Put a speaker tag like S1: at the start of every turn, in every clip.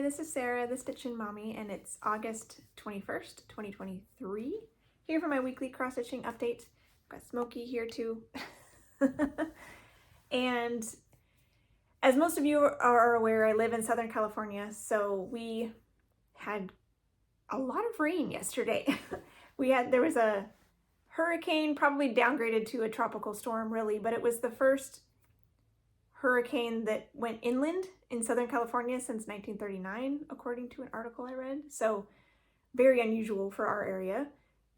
S1: this is Sarah, the Stitchin mommy, and it's August 21st, 2023. Here for my weekly cross-stitching update. I've got Smokey here too. And as most of you are aware, I live in Southern California, so we had a lot of rain yesterday. There was a hurricane, probably downgraded to a tropical storm really, but it was the first hurricane that went inland in Southern California since 1939, according to an article I read. So very unusual for our area.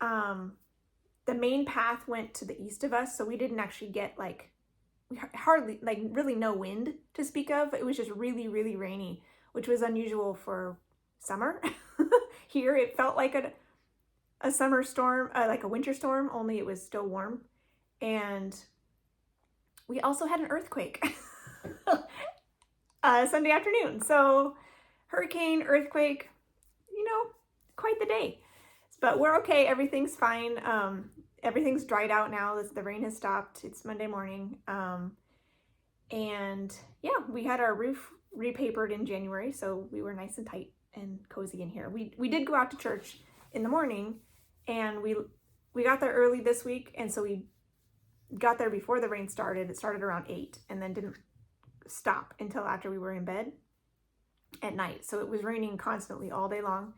S1: The main path went to the east of us, so we didn't actually get we hardly, really no wind to speak of. It was just really, really rainy, which was unusual for summer. Here it felt like a summer storm, like a winter storm, only it was still warm. And we also had an earthquake Sunday afternoon. So hurricane, earthquake, quite the day. But we're okay. Everything's fine. Everything's dried out now. The rain has stopped. It's Monday morning. And yeah, we had our roof repapered in January, so we were nice and tight and cozy in here. We did go out to church in the morning, and we got there early this week, and so we got there before the rain started. It started around 8 and then didn't stop until after we were in bed at night. So it was raining constantly all day long.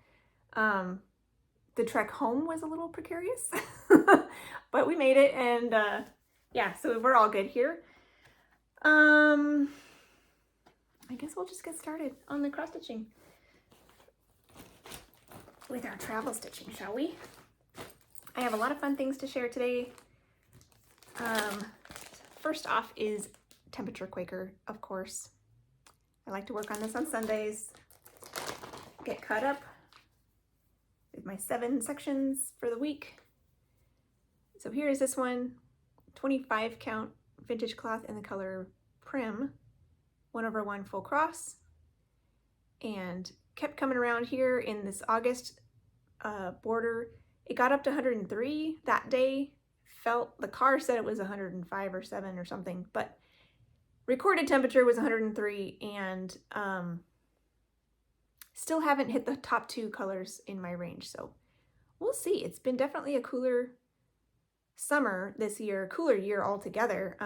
S1: The trek home was a little precarious, but we made it, and yeah, so we're all good here. I guess we'll just get started on the cross stitching with our travel stitching, shall we? I have a lot of fun things to share today. First off is temperature quaker, of course. I like to work on this on Sundays. Get caught up with my 7 sections for the week. So here is this one, 25 count vintage cloth in the color Prim, 1/1 full cross, and kept coming around here in this August border. It got up to 103 that day. The car said it was 105 or 7 or something, but recorded temperature was 103, and still haven't hit the top 2 colors in my range, so we'll see. It's been definitely a cooler summer this year, cooler year altogether.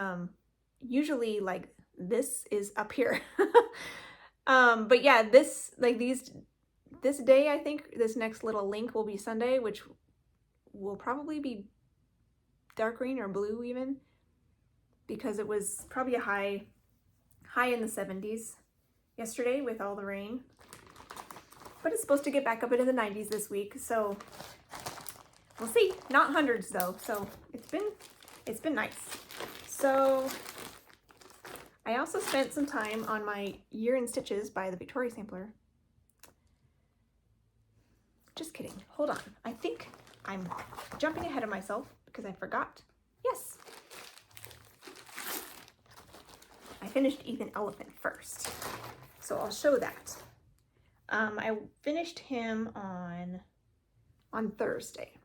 S1: Usually this is up here. But yeah, this day, I think this next little link will be Sunday, which will probably be dark green or blue even, because it was probably a high in the 70s yesterday with all the rain. But it's supposed to get back up into the 90s this week, so we'll see. Not hundreds though, so it's been nice. So I also spent some time on my Year in Stitches by the Victoria Sampler. Just kidding, hold on. I think I'm jumping ahead of myself because I forgot. Yes, I finished Ethan Elephant first, so I'll show that. I finished him on Thursday.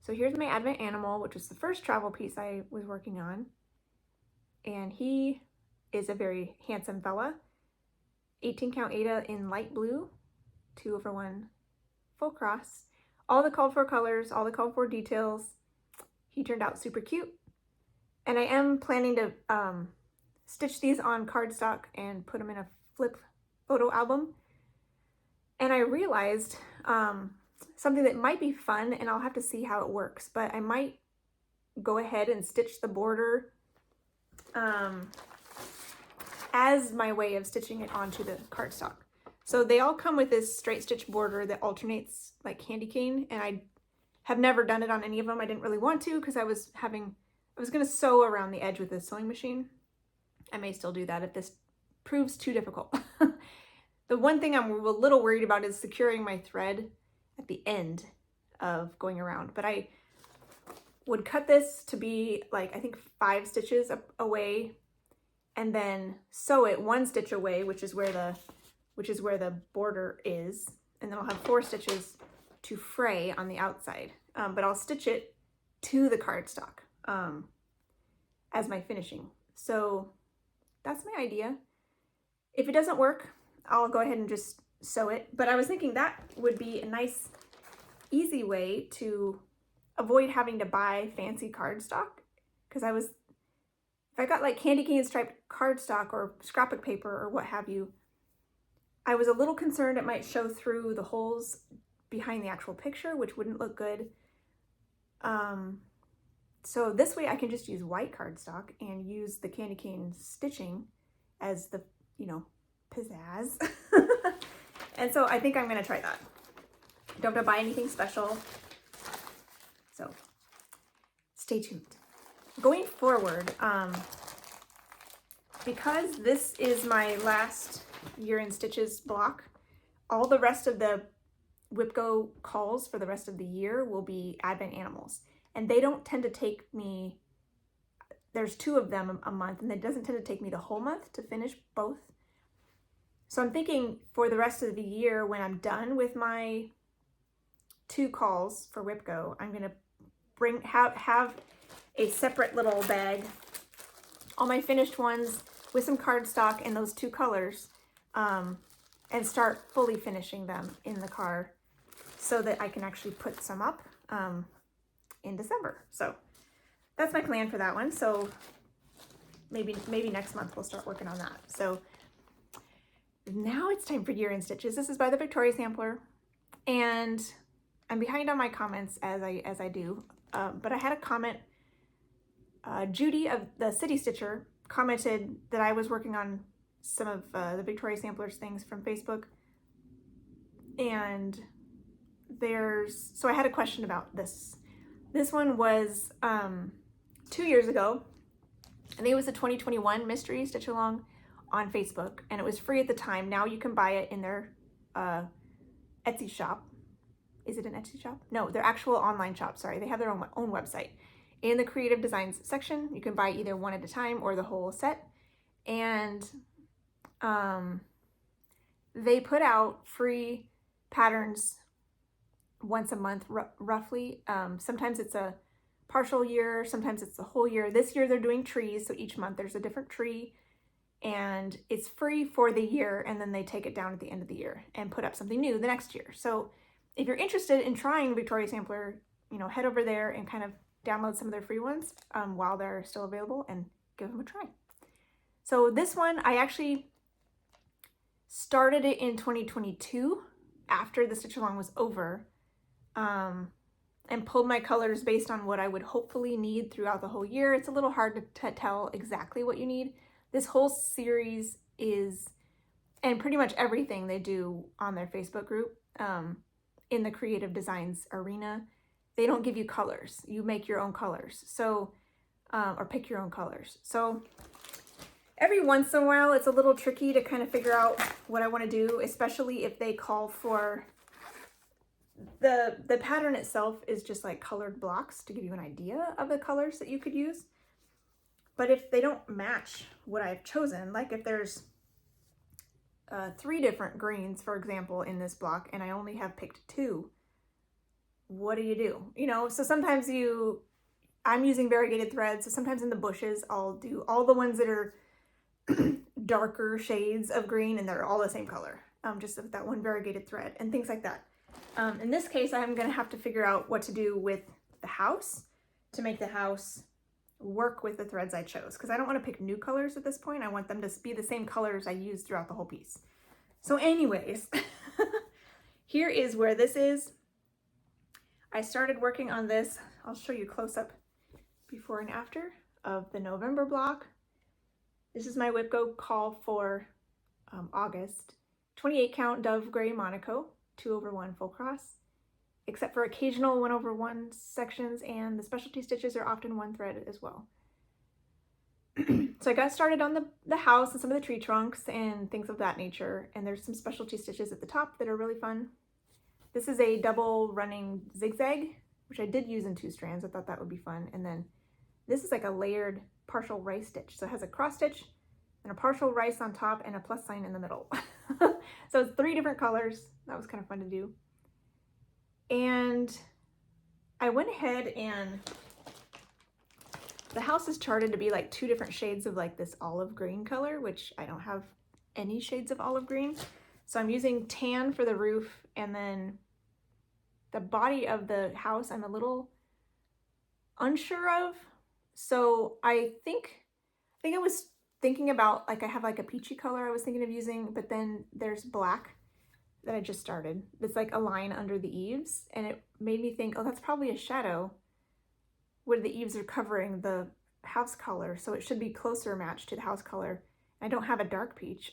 S1: So here's my Advent Animal, which was the first travel piece I was working on. And he is a very handsome fella. 18 count Ada in light blue, 2/1 full cross. All the called for colors, all the called for details. He turned out super cute. And I am planning to stitch these on cardstock and put them in a flip photo album. And I realized something that might be fun, and I'll have to see how it works, but I might go ahead and stitch the border as my way of stitching it onto the cardstock. So they all come with this straight stitch border that alternates like candy cane, and I have never done it on any of them. I didn't really want to because I was going to sew around the edge with this sewing machine. I may still do that if this proves too difficult. The one thing I'm a little worried about is securing my thread at the end of going around, but I would cut this to be I think 5 stitches away, and then sew it 1 stitch away, which is where the border is, and then I'll have 4 stitches to fray on the outside, but I'll stitch it to the cardstock as my finishing. So that's my idea. If it doesn't work, I'll go ahead and just sew it. But I was thinking that would be a nice, easy way to avoid having to buy fancy cardstock. Because if I got like candy cane striped cardstock or scrapbook paper or what have you, I was a little concerned it might show through the holes behind the actual picture, which wouldn't look good. So this way I can just use white cardstock and use the candy cane stitching as the, you know, pizzazz. And so I think I'm gonna try that. Don't have to buy anything special. So stay tuned. Going forward, because this is my last Year in Stitches block, all the rest of the WIPGO calls for the rest of the year will be Advent animals. And they don't tend to take me, there's 2 of them a month, and it doesn't tend to take me the whole month to finish both. So I'm thinking for the rest of the year, when I'm done with my 2 calls for WIPGO, I'm gonna have a separate little bag, all my finished ones with some cardstock and those 2 colors, and start fully finishing them in the car so that I can actually put some up in December. So that's my plan for that one. So maybe next month we'll start working on that. So now it's time for Year in Stitches. This is by the Victoria Sampler, and I'm behind on my comments as I do. But I had a comment. Judy of the City Stitcher commented that I was working on some of the Victoria Sampler's things from Facebook, and so I had a question about this. This one was 2 years ago. I think it was the 2021 Mystery Stitch Along on Facebook, and it was free at the time. Now you can buy it in their Etsy shop. Is it an Etsy shop? No, their actual online shop. Sorry, they have their own website. In the Creative Designs section, you can buy either one at a time or the whole set. And they put out free patterns once a month, roughly. Sometimes it's a partial year, sometimes it's the whole year. This year they're doing trees, so each month there's a different tree, and it's free for the year, and then they take it down at the end of the year and put up something new the next year. So if you're interested in trying Victoria Sampler, you know, head over there and kind of download some of their free ones while they're still available and give them a try. So this one, I actually started it in 2022 after the Stitch Along was over, and pulled my colors based on what I would hopefully need throughout the whole year. It's a little hard to tell exactly what you need. This whole series is, and pretty much everything they do on their Facebook group, in the creative designs arena, they don't give you colors. You make your own colors. So, or pick your own colors. So every once in a while, it's a little tricky to kind of figure out what I want to do, especially if they call for the pattern itself is just like colored blocks to give you an idea of the colors that you could use. But if they don't match what I've chosen, like if there's 3 different greens, for example, in this block, and I only have picked 2, what do? You know, so sometimes I'm using variegated threads, so sometimes in the bushes, I'll do all the ones that are darker shades of green, and they're all the same color, just with that one variegated thread, and things like that. In this case, I'm gonna have to figure out what to do with the house to make the house work with the threads I chose, because I don't want to pick new colors at this point. I want them to be the same colors I use throughout the whole piece. So anyways, here is where this is. I started working on this. I'll show you close up before and after of the November block. This is my WIPGO call for August. 28 count Dove Gray Monaco, 2/1 full cross, except for occasional 1/1 sections, and the specialty stitches are often 1 thread as well. So I got started on the house and some of the tree trunks and things of that nature, and there's some specialty stitches at the top that are really fun. This is a double running zigzag, which I did use in 2 strands. I thought that would be fun. And then this is like a layered partial rice stitch. So it has a cross stitch and a partial rice on top and a plus sign in the middle. So it's 3 different colors. That was kind of fun to do. And I went ahead, and the house is charted to be like 2 different shades of like this olive green color, which I don't have any shades of olive green. So I'm using tan for the roof, and then the body of the house I'm a little unsure of. So I think I was thinking about, like, I have like a peachy color I was thinking of using, but then there's black that I just started. It's like a line under the eaves, and it made me think, oh, that's probably a shadow where the eaves are covering the house color, so it should be closer matched to the house color. I don't have a dark peach.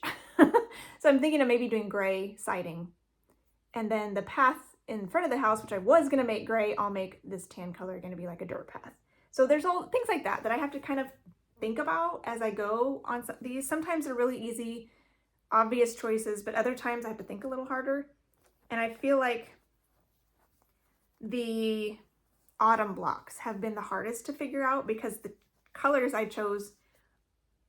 S1: So I'm thinking of maybe doing gray siding. And then the path in front of the house, which I was gonna make gray, I'll make this tan color gonna be like a dirt path. So there's all things like that that I have to kind of think about as I go on these. Sometimes they're really easy, obvious choices, but other times I have to think a little harder. And I feel like the autumn blocks have been the hardest to figure out because the colors I chose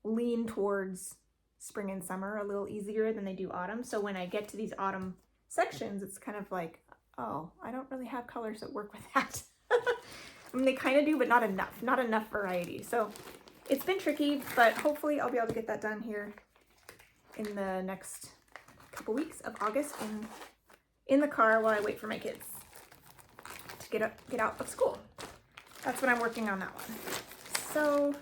S1: lean towards spring and summer a little easier than they do autumn. So when I get to these autumn sections, it's kind of like, oh, I don't really have colors that work with that. I mean, they kind of do, but not enough variety. So it's been tricky, but hopefully I'll be able to get that done here in the next couple weeks of August in the car while I wait for my kids to get out of school. That's what I'm working on, that one. So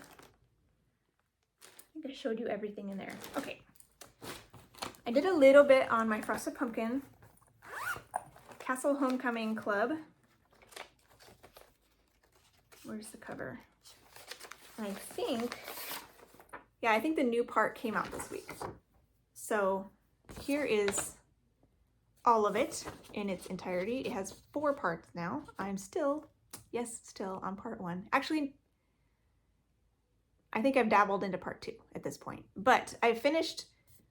S1: I think I showed you everything in there. Okay. I did a little bit on my Frosted Pumpkin Castle Homecoming Club. Where's the cover? I think the new part came out this week. So here is all of it in its entirety. It has 4 parts now. I'm still on part 1. Actually, I think I've dabbled into part 2 at this point, but I finished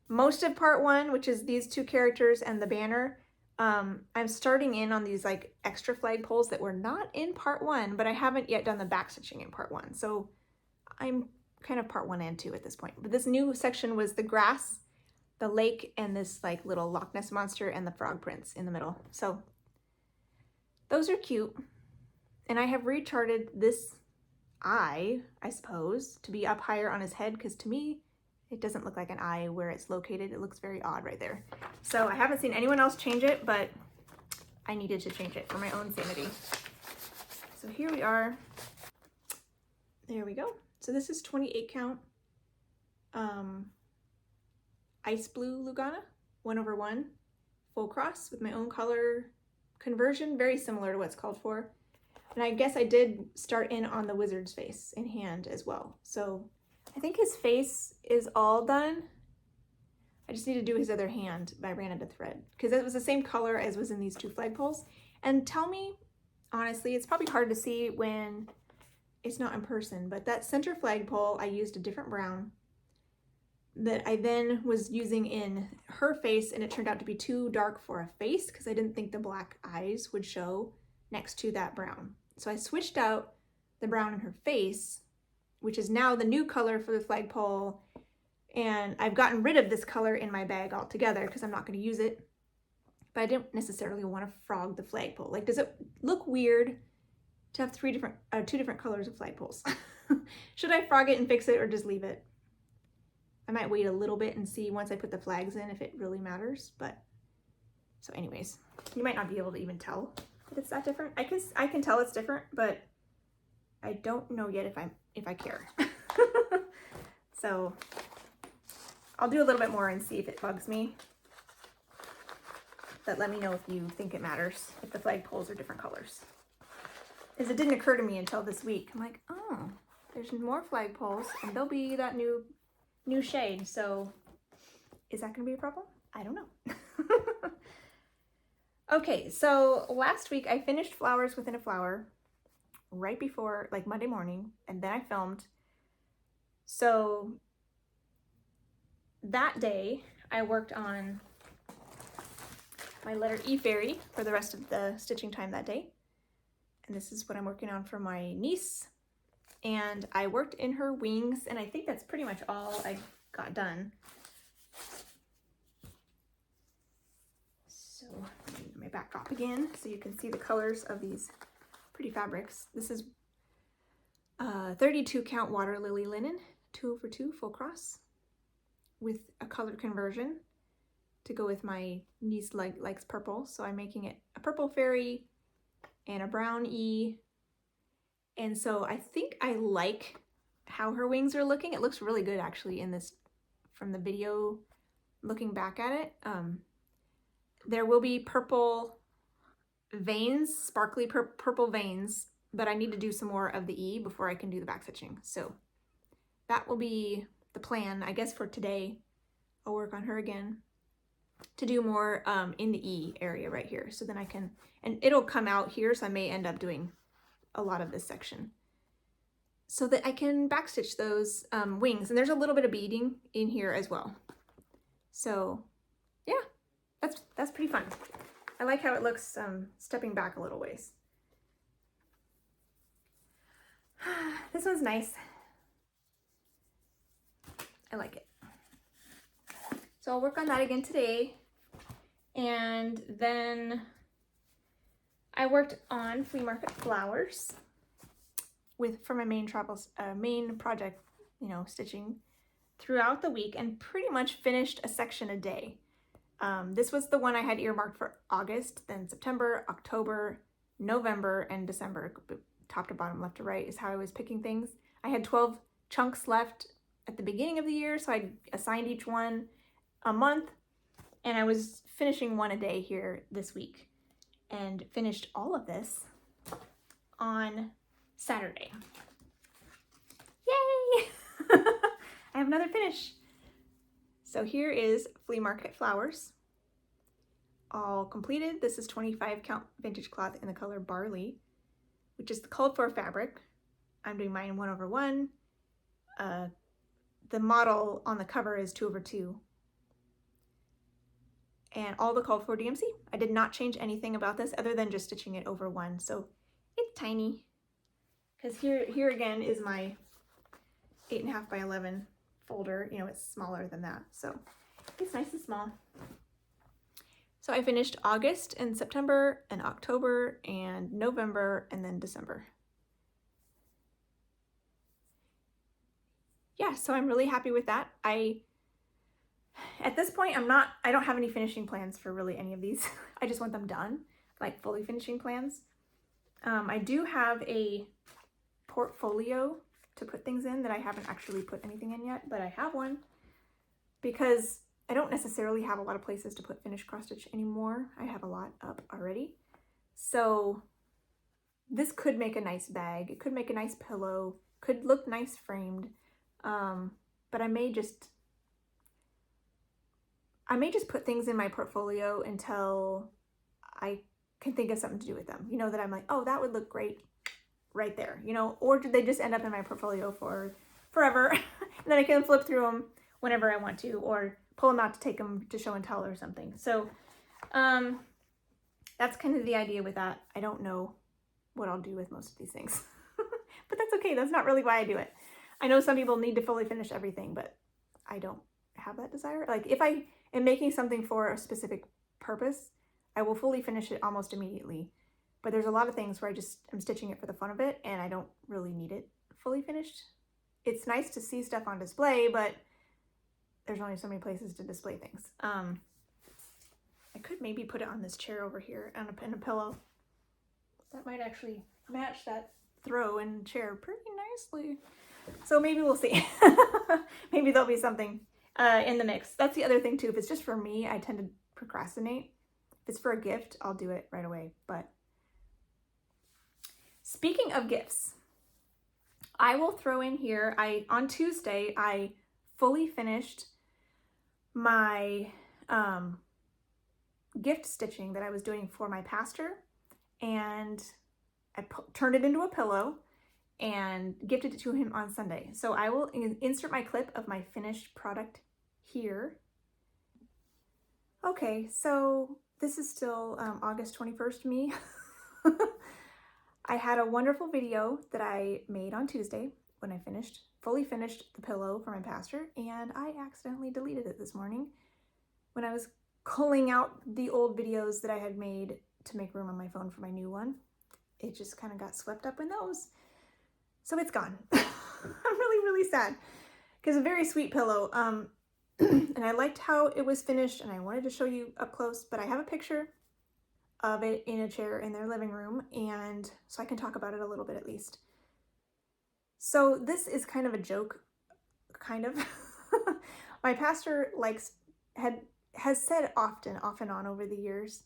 S1: most of part 1, which is these 2 characters and the banner. I'm starting in on these like extra flagpoles that were not in part 1, but I haven't yet done the back stitching in part 1. So I'm kind of part 1 and 2 at this point. But this new section was the grass, the lake, and this like little Loch Ness monster and the frog prince in the middle. So those are cute. And I have recharted this eye, I suppose, to be up higher on his head, because to me, it doesn't look like an eye where it's located. It looks very odd right there. So I haven't seen anyone else change it, but I needed to change it for my own sanity. So here we are. There we go. So this is 28 count ice blue Lugana, 1/1, full cross with my own color conversion, very similar to what's called for. And I guess I did start in on the wizard's face in hand as well. So I think his face is all done. I just need to do his other hand, but I ran out of thread because it was the same color as was in these 2 flagpoles. And tell me, honestly, it's probably hard to see when it's not in person, but that center flagpole, I used a different brown that I then was using in her face, and it turned out to be too dark for a face because I didn't think the black eyes would show next to that brown. So I switched out the brown in her face, which is now the new color for the flagpole. And I've gotten rid of this color in my bag altogether because I'm not going to use it. But I didn't necessarily want to frog the flagpole. Like, does it look weird to have 2 different colors of flagpoles? Should I frog it and fix it, or just leave it? I might wait a little bit and see once I put the flags in if it really matters. But so anyways, you might not be able to even tell that it's that different. I can tell it's different, but I don't know yet if I care. So I'll do a little bit more and see if it bugs me. But let me know if you think it matters if the flagpoles are different colors. As it didn't occur to me until this week. I'm like, oh, there's more flagpoles and they'll be that new shade. So is that gonna be a problem? I don't know. Okay, so last week I finished Flowers Within a Flower right before, like, Monday morning, and then I filmed. So that day I worked on my letter E fairy for the rest of the stitching time that day. And this is what I'm working on for my niece. And I worked in her wings, and I think that's pretty much all I got done. So let me get my backdrop again so you can see the colors of these pretty fabrics. This is 32 count water lily linen, 2/2 full cross with a color conversion to go with my niece likes purple. So I'm making it a purple fairy and a brown E. And so I think I like how her wings are looking. It looks really good actually in this, from the video, looking back at it. There will be purple veins, sparkly purple veins, but I need to do some more of the E before I can do the back stitching. So that will be the plan, I guess, for today. I'll work on her again to do more in the E area right here. So then I can, and it'll come out here, so I may end up doing a lot of this section so that I can backstitch those wings. And there's a little bit of beading in here as well. So yeah, that's pretty fun. I like how it looks stepping back a little ways. This one's nice. I like it. So I'll work on that again today. And then I worked on Flea Market flowers for my main project, you know, stitching throughout the week, and pretty much finished a section a day. This was the one I had earmarked for August, then September, October, November, and December. Top to bottom, left to right is how I was picking things. I had 12 chunks left at the beginning of the year, so I assigned each one a month, and I was finishing one a day here this week, and finished all of this on Saturday. Yay! I have another finish. So here is Flea Market flowers, all completed. This is 25 count vintage cloth in the color Barley, which is the called for fabric. I'm doing mine 1/1. The model on the cover is 2/2. And all the called for DMC. I did not change anything about this other than just stitching it over 1. So it's tiny. Because here again is my 8.5 by 11 folder. You know, it's smaller than that. So it's nice and small. So I finished August and September and October and November and then December. Yeah, so I'm really happy with that. At this point, I don't have any finishing plans for really any of these. I just want them done, like fully finishing plans. I do have a portfolio to put things in that I haven't actually put anything in yet, but I have one because I don't necessarily have a lot of places to put finished cross stitch anymore. I have a lot up already. So this could make a nice bag. It could make a nice pillow, could look nice framed. But I may just put things in my portfolio until I can think of something to do with them. You know, that I'm like, oh, that would look great right there, you know, or do they just end up in my portfolio for forever? And then I can flip through them whenever I want to, or pull them out to take them to show and tell or something. So that's kind of the idea with that. I don't know what I'll do with most of these things, but that's okay. That's not really why I do it. I know some people need to fully finish everything, but I don't have that desire. Like if I am making something for a specific purpose, I will fully finish it almost immediately. But there's a lot of things where I just am stitching it for the fun of it, and I don't really need it fully finished. It's nice to see stuff on display, but there's only so many places to display things. I could maybe put it on this chair over here and a pillow. That might actually match that throw and chair pretty nicely. So maybe we'll see. Maybe there'll be something in the mix. That's the other thing too. If it's just for me, I tend to procrastinate. If it's for a gift, I'll do it right away. But speaking of gifts, I will throw in here, on Tuesday, I fully finished my gift stitching that I was doing for my pastor, and I turned it into a pillow and gifted it to him on Sunday. So I will insert my clip of my finished product here. Okay, so this is still August 21st me. I had a wonderful video that I made on Tuesday when I fully finished the pillow for my pastor, and I accidentally deleted it this morning when I was culling out the old videos that I had made to make room on my phone for my new one. It just kind of got swept up in those. So it's gone. I'm really, really sad because a very sweet pillow. and I liked how it was finished, and I wanted to show you up close, but I have a picture of it in a chair in their living room, and so I can talk about it a little bit at least. So this is kind of a joke, kind of. My pastor has said often, off and on over the years,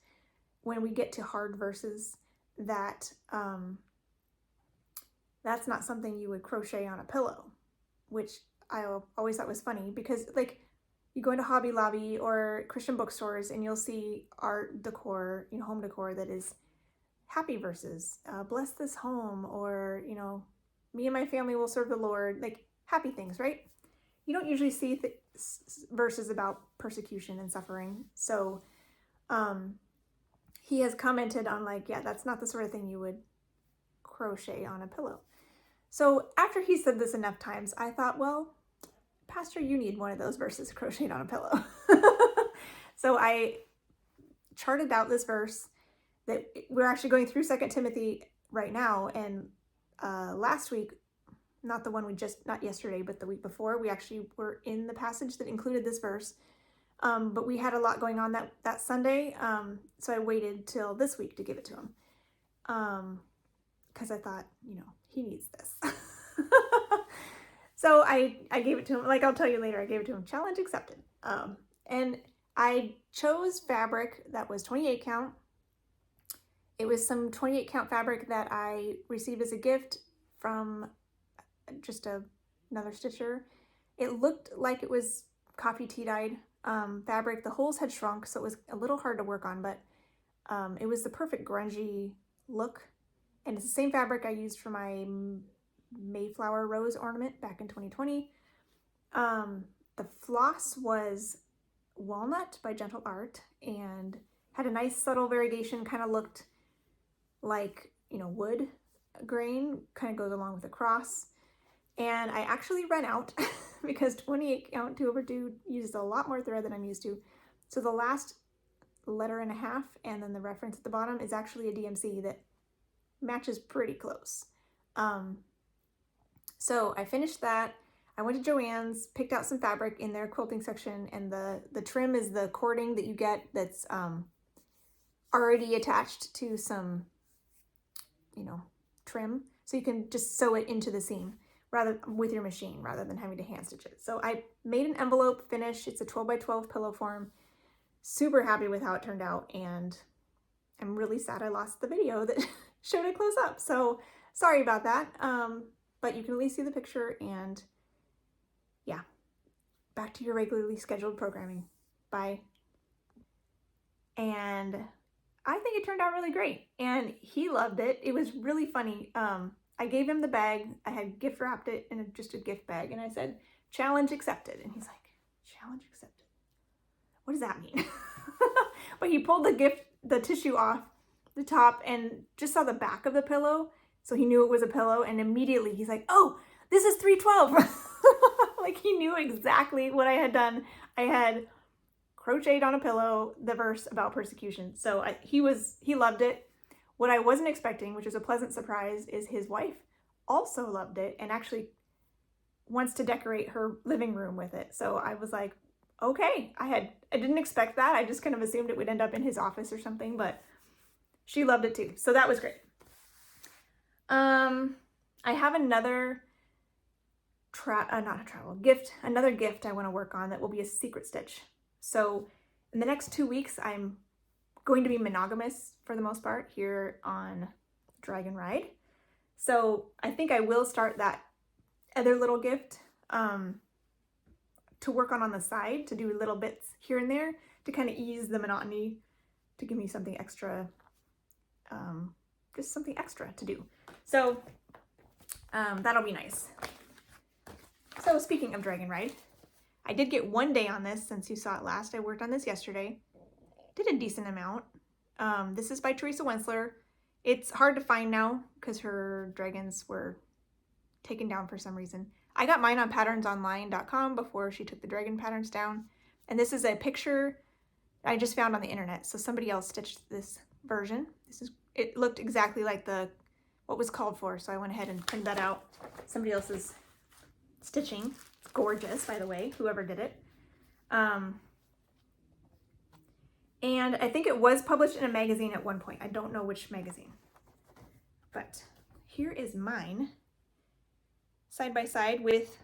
S1: when we get to hard verses, that that's not something you would crochet on a pillow, which I always thought was funny, because like you go into Hobby Lobby or Christian bookstores and you'll see art decor, home decor that is happy verses, bless this home, or, me and my family will serve the Lord, like happy things, right? You don't usually see verses about persecution and suffering. So he has commented on like, yeah, that's not the sort of thing you would crochet on a pillow. So after he said this enough times, I thought, well, Pastor, you need one of those verses crocheted on a pillow. So I charted out this verse that we're actually going through 2 Timothy right now. And last week, not yesterday, but the week before, we actually were in the passage that included this verse. But we had a lot going on that Sunday. So I waited till this week to give it to him. Because I thought, he needs this. So I gave it to him. Like I'll tell you later, I gave it to him. Challenge accepted. And I chose fabric that was 28 count. It was some 28 count fabric that I received as a gift from just another stitcher. It looked like it was coffee tea dyed fabric. The holes had shrunk, so it was a little hard to work on, but it was the perfect grungy look. And it's the same fabric I used for my Mayflower rose ornament back in 2020. The floss was walnut by Gentle Art and had a nice subtle variegation, kind of looked like, wood grain, kind of goes along with the cross. And I actually ran out because 28 count 2/2 uses a lot more thread than I'm used to. So the last letter and a half and then the reference at the bottom is actually a DMC that matches pretty close. So I finished that. I went to Joann's, picked out some fabric in their quilting section, and the trim is the cording that you get that's already attached to some, trim. So you can just sew it into the seam with your machine rather than having to hand stitch it. So I made an envelope finish. It's a 12 by 12 pillow form. Super happy with how it turned out, and I'm really sad I lost the video that showed it close up. So sorry about that. But you can at least see the picture, and yeah, back to your regularly scheduled programming. Bye. And I think it turned out really great, and he loved it. It was really funny. I gave him the bag. I had gift wrapped it in just a gift bag, and I said, challenge accepted. And he's like, challenge accepted? What does that mean? But he pulled the tissue off the top and just saw the back of the pillow. So he knew it was a pillow, and immediately he's like, oh, this is 312. Like he knew exactly what I had done. I had crocheted on a pillow the verse about persecution. So he loved it. What I wasn't expecting, which was a pleasant surprise, is his wife also loved it and actually wants to decorate her living room with it. So I was like, okay, I didn't expect that. I just kind of assumed it would end up in his office or something, but she loved it too. So that was great. I have another another gift I want to work on that will be a secret stitch. So in the next 2 weeks, I'm going to be monogamous for the most part here on Dragon Ride. So I think I will start that other little gift to work on the side, to do little bits here and there to kind of ease the monotony, to give me something extra, just something extra to do. So that'll be nice. So speaking of Dragon Ride, I did get 1 day on this since you saw it last. I worked on this yesterday. Did a decent amount. This is by Teresa Wensler. It's hard to find now because her dragons were taken down for some reason. I got mine on patternsonline.com before she took the dragon patterns down. And this is a picture I just found on the internet. So somebody else stitched this version. It looked exactly like what was called for. So I went ahead and printed that out. Somebody else's stitching. It's gorgeous, by the way, whoever did it. And I think it was published in a magazine at one point. I don't know which magazine. But here is mine, side by side with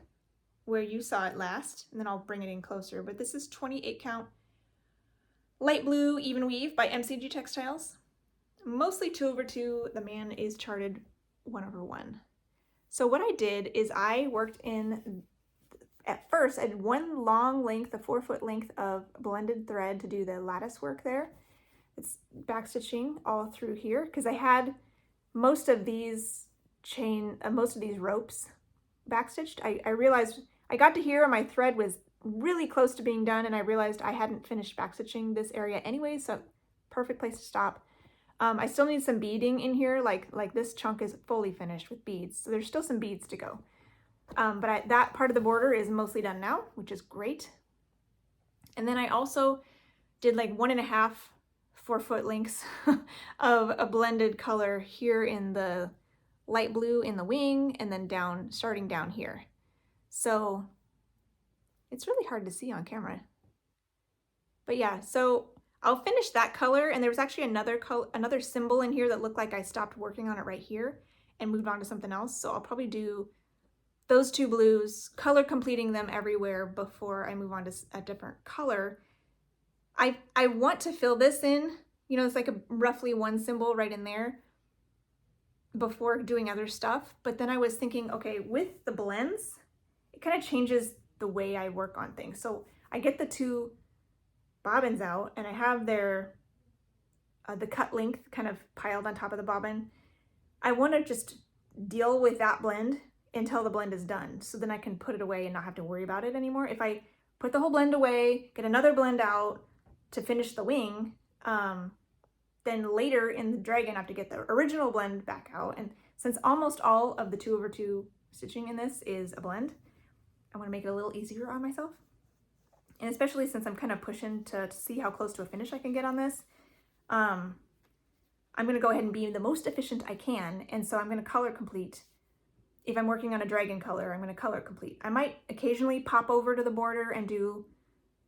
S1: where you saw it last, and then I'll bring it in closer. But this is 28 count light blue even weave by MCG Textiles. Mostly 2/2. The man is charted 1/1. So what I did is I worked in, at first I did one long length, a 4-foot length of blended thread to do the lattice work there. It's backstitching all through here because I had most of these ropes backstitched. I realized I got to here and my thread was really close to being done, and I realized I hadn't finished backstitching this area anyway, so perfect place to stop. I still need some beading in here, like this chunk is fully finished with beads, so there's still some beads to go. But that part of the border is mostly done now, which is great. And then I also did like 1.5 4-foot lengths of a blended color here in the light blue in the wing, and then down, starting down here. So it's really hard to see on camera. But yeah, so I'll finish that color, and there was actually another symbol in here that looked like I stopped working on it right here and moved on to something else. So I'll probably do those 2 blues, color completing them everywhere before I move on to a different color. I want to fill this in, you know, it's like a roughly 1 symbol right in there before doing other stuff. But then I was thinking, okay, with the blends, it kind of changes the way I work on things. So I get the 2 bobbins out, and I have their the cut length kind of piled on top of the bobbin. I want to just deal with that blend until the blend is done, so then I can put it away and not have to worry about it anymore. If I put the whole blend away, get another blend out to finish the wing, then later in the dragon I have to get the original blend back out. And since almost all of the 2/2 stitching in this is a blend, I want to make it a little easier on myself. And especially since I'm kind of pushing to see how close to a finish I can get on this, I'm going to go ahead and be the most efficient I can. And so I'm going to color complete. If I'm working on a dragon color, I'm going to color complete. I might occasionally pop over to the border and do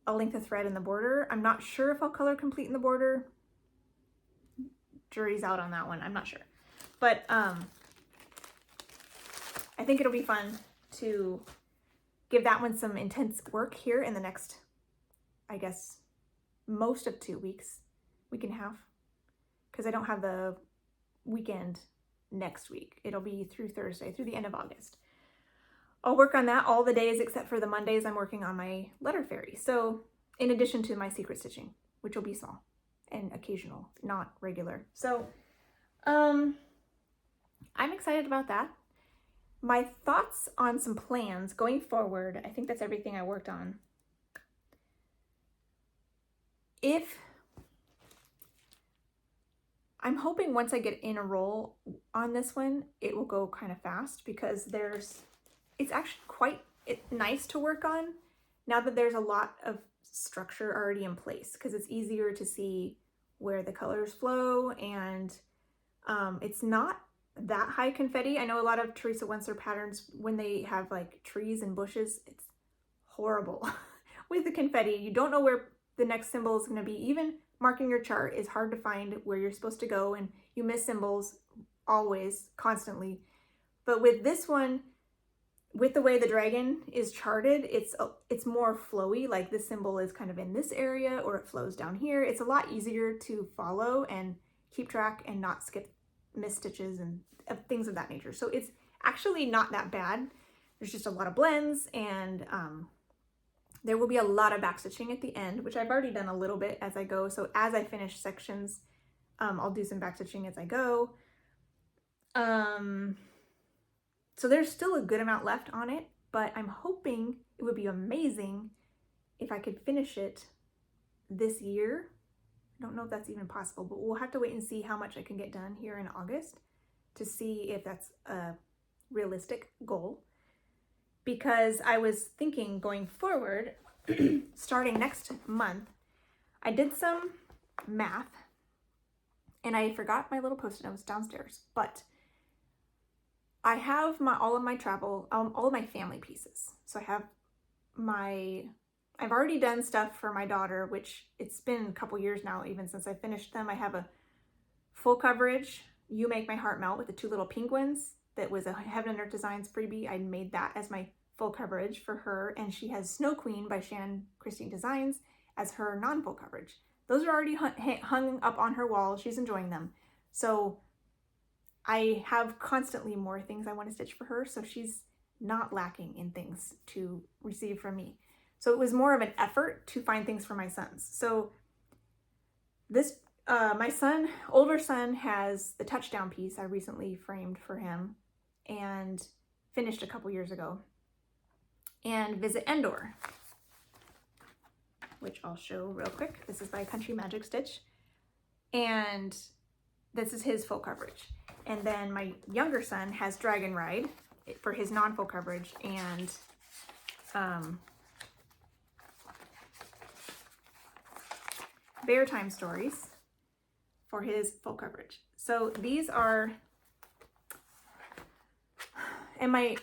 S1: a length of thread in the border. I'm not sure if I'll color complete in the border. Jury's out on that one. I'm not sure. But I think it'll be fun to give that one some intense work here in the next, I guess, most of 2 weeks, week and a half, because I don't have the weekend next week. It'll be through Thursday, through the end of August. I'll work on that all the days except for the Mondays I'm working on my letter fairy. So in addition to my secret stitching, which will be small and occasional, not regular. So I'm excited about that. My thoughts on some plans going forward, I think that's everything I worked on. I'm hoping once I get in a roll on this one, it will go kind of fast, because it's actually quite nice to work on now that there's a lot of structure already in place, because it's easier to see where the colors flow, and it's not that high confetti. I know a lot of Teresa Wenser patterns, when they have like trees and bushes, it's horrible with the confetti. You don't know where the next symbol is going to be. Even marking your chart is hard to find where you're supposed to go, and you miss symbols always, constantly. But with this one, with the way the dragon is charted, it's more flowy. Like this symbol is kind of in this area, or it flows down here. It's a lot easier to follow and keep track and not skip miss stitches and things of that nature. So it's actually not that bad. There's just a lot of blends, and there will be a lot of backstitching at the end, which I've already done a little bit as I go. So as I finish sections, I'll do some backstitching as I go. So there's still a good amount left on it, but I'm hoping it would be amazing if I could finish it this year. I don't know if that's even possible, but we'll have to wait and see how much I can get done here in August to see if that's a realistic goal. Because I was thinking going forward, starting next month, I did some math and I forgot my little post-it notes downstairs, but I have all of my family pieces. So I I've already done stuff for my daughter, which it's been a couple years now, even since I finished them. I have a full coverage, You Make My Heart Melt, with the 2 little penguins. That was a Heaven and Earth Designs freebie. I made that as my full coverage for her. And she has Snow Queen by Shannon Christine Designs as her non-full coverage. Those are already hung up on her wall. She's enjoying them. So I have constantly more things I want to stitch for her. So she's not lacking in things to receive from me. So it was more of an effort to find things for my sons. So this, my older son has the touchdown piece I recently framed for him and finished a couple years ago. And Visit Endor, which I'll show real quick. This is by Country Magic Stitch. And this is his full coverage. And then my younger son has Dragon Ride for his non-full coverage, and Bear Time Stories for his full coverage. So these are, and my,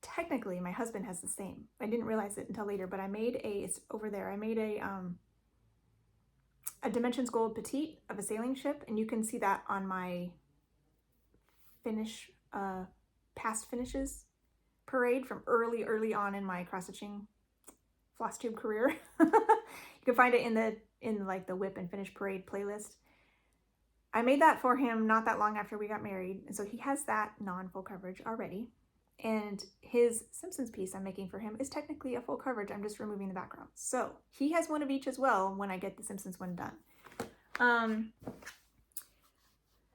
S1: technically my husband has the same. I didn't realize it until later, but I made it's over there. I made a Dimensions Gold Petite of a sailing ship, and you can see that on my past finishes parade from early on in my cross-stitching Flosstube career. You can find it in like the Whip and Finish Parade playlist. I made that for him not that long after we got married, and so he has that non-full coverage already. And his Simpsons piece I'm making for him is technically a full coverage. I'm just removing the background. So he has one of each as well when I get the Simpsons one done.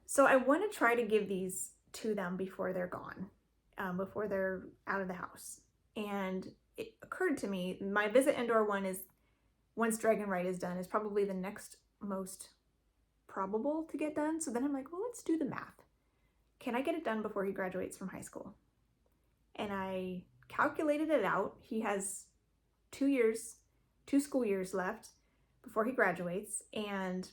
S1: So I want to try to give these to them before they're gone, before they're out of the house. And it occurred to me, my Visit Endor one is, once Dragon Ride is done, is probably the next most probable to get done. So then I'm like, well, let's do the math. Can I get it done before he graduates from high school? And I calculated it out. He has 2 school years left before he graduates. And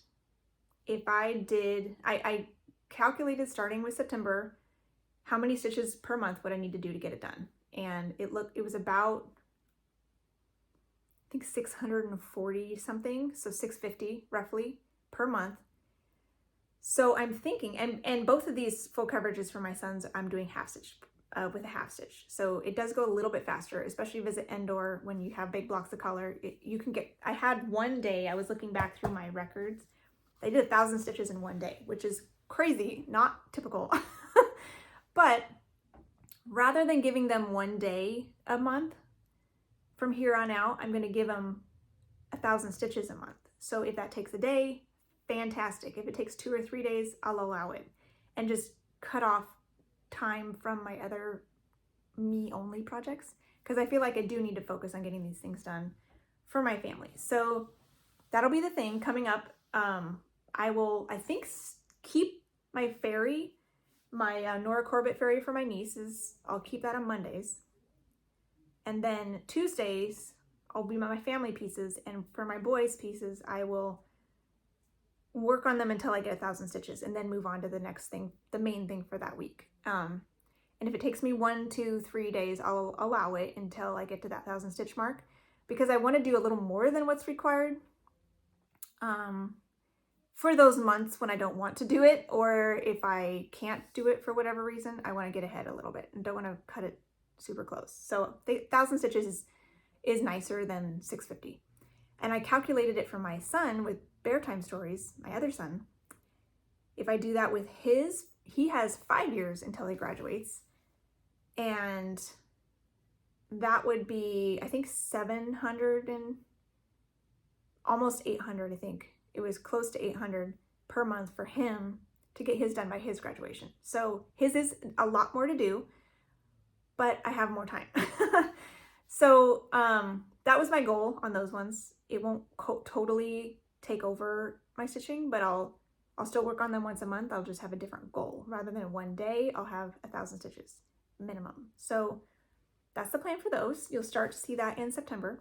S1: if I calculated, starting with September, how many stitches per month would I need to do to get it done. And it was about, I think 640 something, so 650 roughly per month. So I'm thinking, and both of these full coverages for my sons, I'm doing half stitch with a half stitch. So it does go a little bit faster, especially Visit Endor when you have big blocks of color. I had one day, I was looking back through my records, I did 1,000 stitches in one day, which is crazy, not typical. But rather than giving them one day a month, from here on out, I'm going to give them 1,000 stitches a month. So if that takes a day, fantastic. If it takes 2 or 3 days, I'll allow it. And just cut off time from my other me-only projects, because I feel like I do need to focus on getting these things done for my family. So that'll be the thing coming up. I will, I think, keep my fairy, my Nora Corbett fairy for my nieces. I'll keep that on Mondays. And then Tuesdays, I'll be my family pieces. And for my boys' pieces, I will work on them until I get 1,000 stitches and then move on to the next thing, the main thing for that week. And if it takes me 1, 2, 3 days, I'll allow it until I get to that 1,000 stitch mark, because I want to do a little more than what's required. For those months when I don't want to do it, or if I can't do it for whatever reason, I want to get ahead a little bit and don't want to cut it super close. So the 1,000 stitches is nicer than 650. And I calculated it for my son with Bear Time Stories, my other son. If I do that with he has 5 years until he graduates. And that would be, I think, 700 and almost 800, I think. It was close to 800 per month for him to get his done by his graduation. So his is a lot more to do, but I have more time. So that was my goal on those ones. It won't totally take over my stitching, but I'll still work on them once a month. I'll just have a different goal. Rather than one day, I'll have 1,000 stitches minimum. So that's the plan for those. You'll start to see that in September.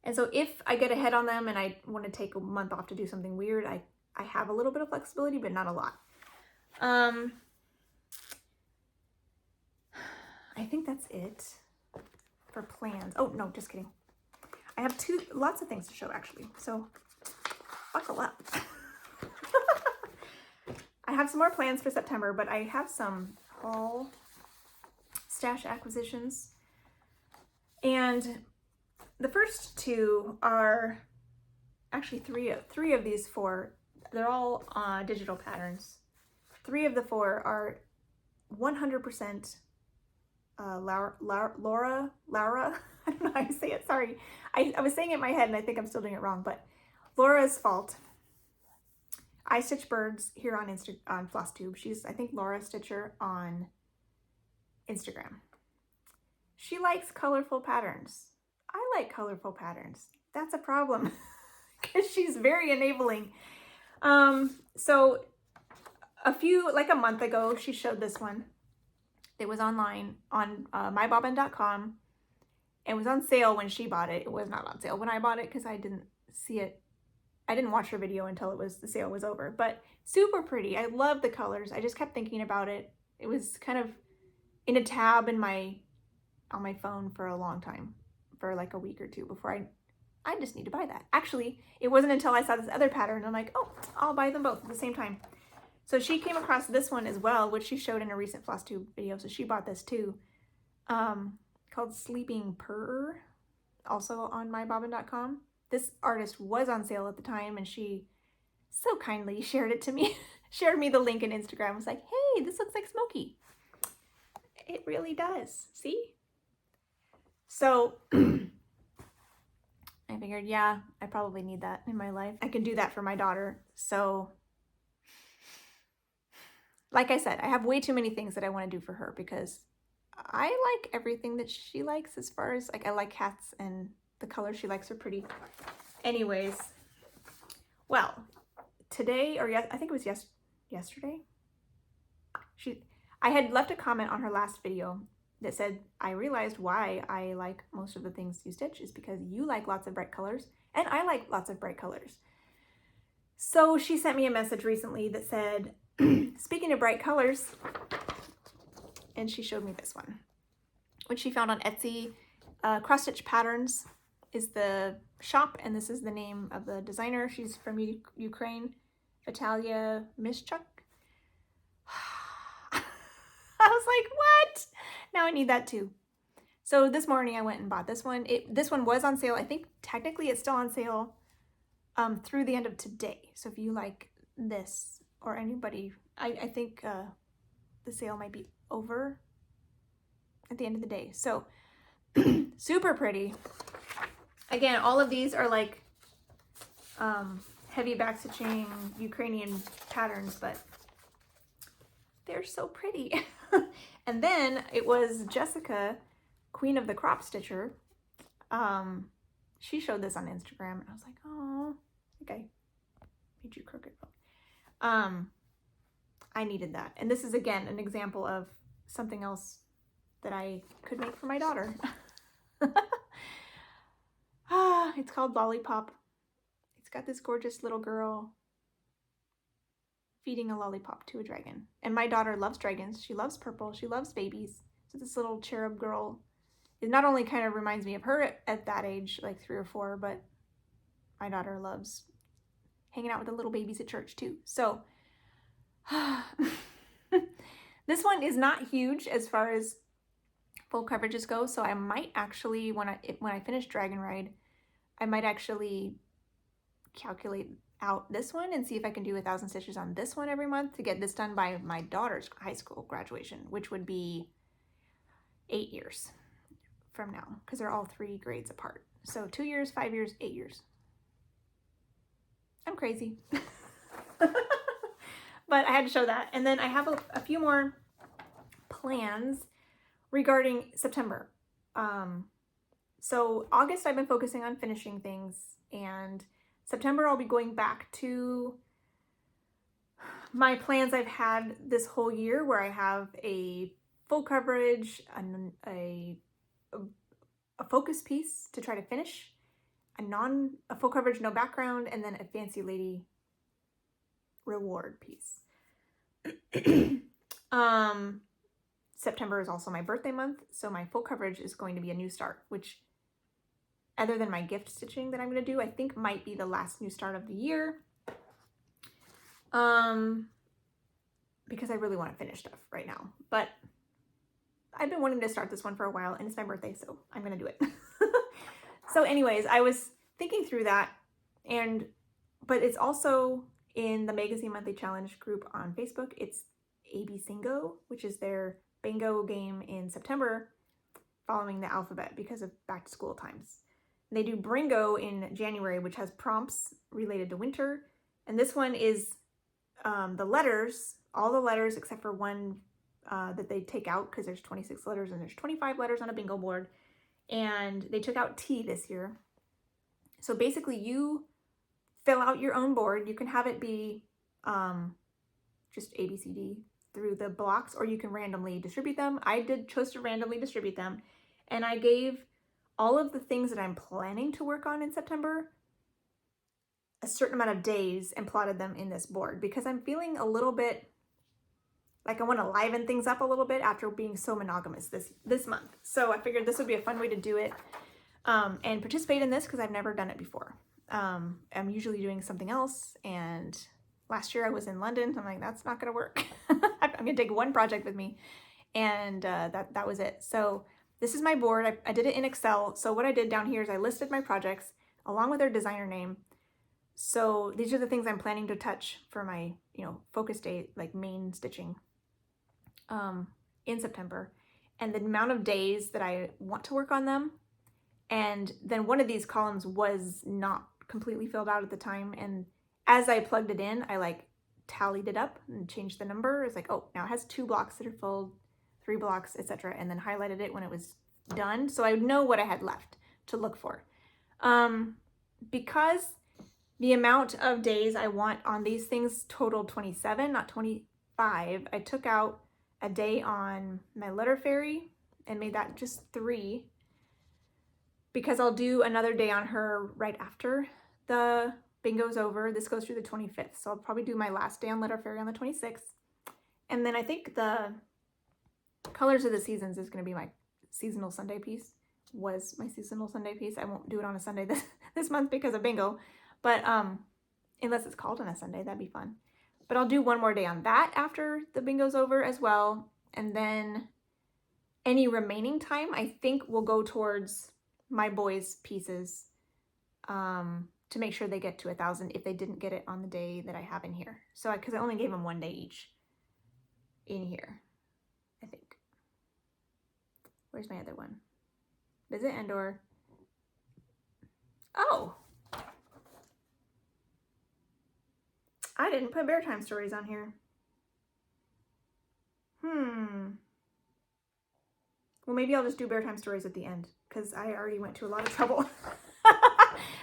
S1: And so if I get ahead on them and I want to take a month off to do something weird, I have a little bit of flexibility, but not a lot. I think that's it for plans. Oh, no, just kidding. I have lots of things to show actually, so buckle up. I have some more plans for September, but I have some haul stash acquisitions. And the first two are actually three of these four. They're all digital patterns. 3 of the 4 are 100% Laura, I don't know how you say it, sorry. I was saying it in my head and I think I'm still doing it wrong, but Laura's fault. I stitch birds here on Flosstube. She's, I think, Laura Stitcher on Instagram. She likes colorful patterns. I like colorful patterns. That's a problem because she's very enabling. So like a month ago, she showed this one. It was online on mybobbin.com. It was on sale when she bought it. It was not on sale when I bought it because I didn't see it. I didn't watch her video until the sale was over, but super pretty. I love the colors. I just kept thinking about it. It was kind of in a tab on my phone for a long time, for like a week or two before I just need to buy that. Actually, it wasn't until I saw this other pattern I'm like, oh, I'll buy them both at the same time. So she came across this one as well, which she showed in a recent Flosstube video. So she bought this too, called Sleeping Purr, also on mybobbin.com. This artist was on sale at the time, and she so kindly shared it to me, shared me the link in Instagram. Was like, hey, this looks like Smokey. It really does. See? So I figured, yeah, I probably need that in my life. I can do that for my daughter. So like I said, I have way too many things that I want to do for her because I like everything that she likes as far as, like, I like cats and the colors she likes are pretty. Anyways, well, today, or I think it was yesterday, I had left a comment on her last video that said, I realized why I like most of the things you stitch is because you like lots of bright colors and I like lots of bright colors. So she sent me a message recently that said, speaking of bright colors, and she showed me this one, which she found on Etsy. Cross Stitch Patterns is the shop, and this is the name of the designer. She's from Ukraine, Vitalia Mischuk. I was like, what? Now I need that too. So this morning I went and bought this one. This one was on sale. I think technically it's still on sale through the end of today. So if you like this, or anybody, I think the sale might be over at the end of the day. So super pretty. Again, all of these are like heavy back stitching Ukrainian patterns, but they're so pretty. And then it was Jessica, Queen of the Crop Stitcher. She showed this on Instagram, and I was like, oh, I think I made you crooked. I needed that. And this is, again, an example of something else that I could make for my daughter. It's called Lollipop. It's got this gorgeous little girl feeding a lollipop to a dragon. And my daughter loves dragons. She loves purple. She loves babies. So this little cherub girl, it not only kind of reminds me of her at that age, like 3 or 4, but my daughter loves hanging out with the little babies at church too. So this one is not huge as far as full coverages go. So I might actually, when I finish Dragon Ride, I might actually calculate out this one and see if I can do 1,000 stitches on this one every month to get this done by my daughter's high school graduation, which would be 8 years from now, because they're all 3 grades apart. So 2 years, 5 years, 8 years. I'm crazy. But I had to show that. And then I have a few more plans regarding September. So August I've been focusing on finishing things, and September I'll be going back to my plans I've had this whole year, where I have a full coverage, a focus piece to try to finish, a full coverage, no background, and then a Fancy Lady reward piece. September is also my birthday month, so my full coverage is going to be a new start, which other than my gift stitching that I'm going to do, I think might be the last new start of the year. Because I really want to finish stuff right now. But I've been wanting to start this one for a while, and it's my birthday, so I'm going to do it. So anyways, I was thinking through that, but it's also in the Magazine Monthly Challenge group on Facebook. It's AB Singo, which is their bingo game in September following the alphabet because of back to school times. They do Bringo in January, which has prompts related to winter. And this one is the letters, all the letters except for one that they take out because there's 26 letters and there's 25 letters on a bingo board. And they took out T this year. So basically you fill out your own board. You can have it be just A, B, C, D through the blocks, or you can randomly distribute them. I chose to randomly distribute them. And I gave all of the things that I'm planning to work on in September a certain amount of days and plotted them in this board because I'm feeling a little bit like I want to liven things up a little bit after being so monogamous this month. So I figured this would be a fun way to do it and participate in this because I've never done it before. I'm usually doing something else, and last year I was in London. So I'm like, that's not going to work. I'm going to take one project with me, and that was it. So this is my board. I did it in Excel. So what I did down here is I listed my projects along with their designer name. So these are the things I'm planning to touch for my, focus day, like main stitching in September, and the amount of days that I want to work on them. And then one of these columns was not completely filled out at the time. And as I plugged it in, I tallied it up and changed the number. It's like, oh, now it has 2 blocks that are filled, 3 blocks, etc. And then highlighted it when it was done. So I would know what I had left to look for. Because the amount of days I want on these things totaled 27, not 25, I took out a day on my letter fairy and made that just 3 because I'll do another day on her right after the bingo's over. This goes through the 25th, so I'll probably do my last day on letter fairy on the 26th. And then I think the Colors of the Seasons is going to be my seasonal Sunday piece. Was my seasonal Sunday piece. I won't do it on a Sunday this month because of bingo, but unless it's called on a Sunday, that'd be fun. But I'll do one more day on that after the bingo's over as well. And then any remaining time, I think, will go towards my boys' pieces to make sure they get to 1,000 if they didn't get it on the day that I have in here. So because I only gave them 1 day each in here, I think. Where's my other one? Visit Endor. Oh! I didn't put bear time stories on here. Well, maybe I'll just do bear time stories at the end because I already went to a lot of trouble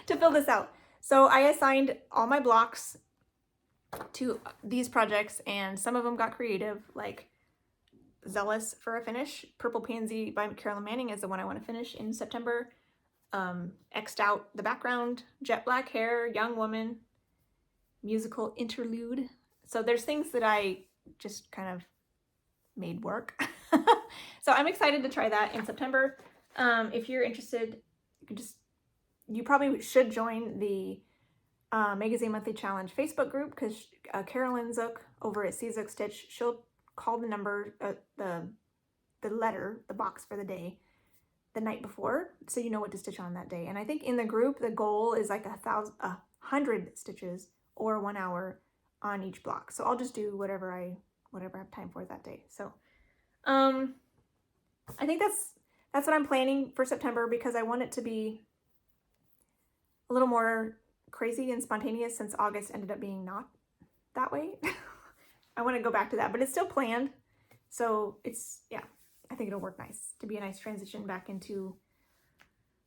S1: to fill this out. So I assigned all my blocks to these projects, and some of them got creative, like Zealous for a finish. Purple Pansy by Carolyn Manning is the one I want to finish in September. X'd out the background, jet black hair, young woman, musical interlude. So there's things that I just kind of made work. So I'm excited to try that in September. If you're interested, you probably should join the Magazine Monthly Challenge Facebook group because Carolyn Zook over at C Zook Stitch, she'll call the number, the letter, the box for the day the night before, so you know what to stitch on that day. And I think in the group, the goal is like 100 stitches or 1 hour on each block. So I'll just do whatever I have time for that day. So I think that's what I'm planning for September because I want it to be a little more crazy and spontaneous since August ended up being not that way. I want to go back to that, but it's still planned. So I think it'll work nice to be a nice transition back into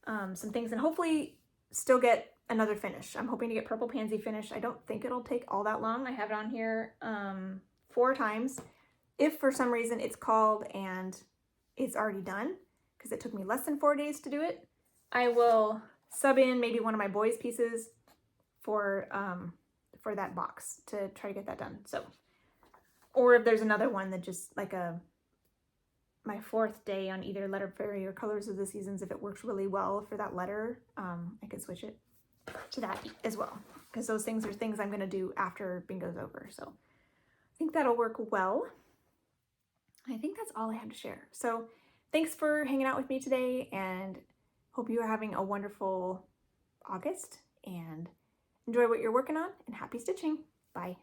S1: some things and hopefully still get another finish. I'm hoping to get Purple Pansy finished. I don't think it'll take all that long. I have it on here 4 times. If for some reason it's called and it's already done, because it took me less than 4 days to do it, I will sub in maybe one of my boys' pieces for that box to try to get that done. So, or if there's another one that just like a my fourth day on either Letter Fairy or Colors of the Seasons, if it works really well for that letter, I could switch it to that as well, because those things are things I'm going to do after bingo's over. So I think that'll work well. I think that's all I have to share. So thanks for hanging out with me today, and hope you are having a wonderful August, and enjoy what you're working on, and happy stitching. Bye.